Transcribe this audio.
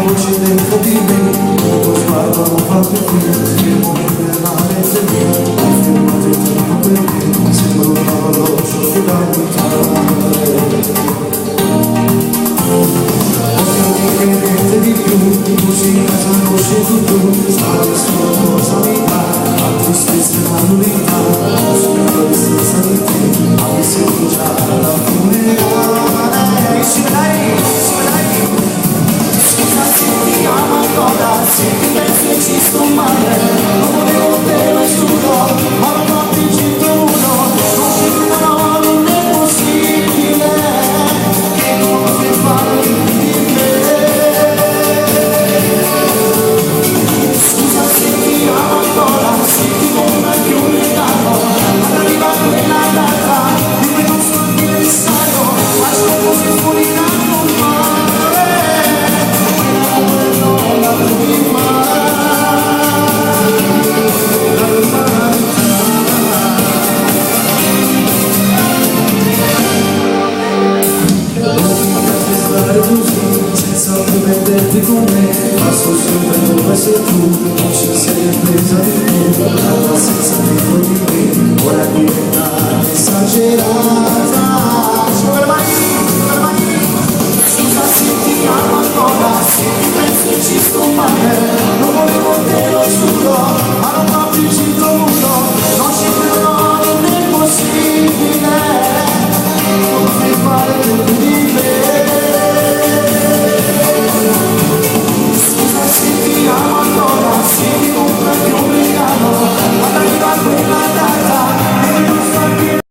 voci dentro di me, il tuo sguardo non fa più fine, scrivo nella mente mia, hai fermato il tempo per me, sembra un orologio che da buttare. Che niente di più, così casa conosci tu, stare solo cosa mi dà, la tristezza e la nullità, sono la distanza di te, ma mi sento già la funerale. Scusa se ti amo ancora, se ti pensi che ci sto male, non volevo te lo giuro, ma la notte in centro uno, non c'è no, non è possibile, che non mi fai di me. Scusa se ti amo ancora, se ti voglio più lontano, ad arrivare quella data, di cui non sono pensato, ma sono cose fuori da normale, non la prima, la stare così, senza perderti con me, passo sempre dove sei tu, non ci sei presa di me, parla senza tempo di me, ora diventa esagerata. Scusa se ti amo ancora.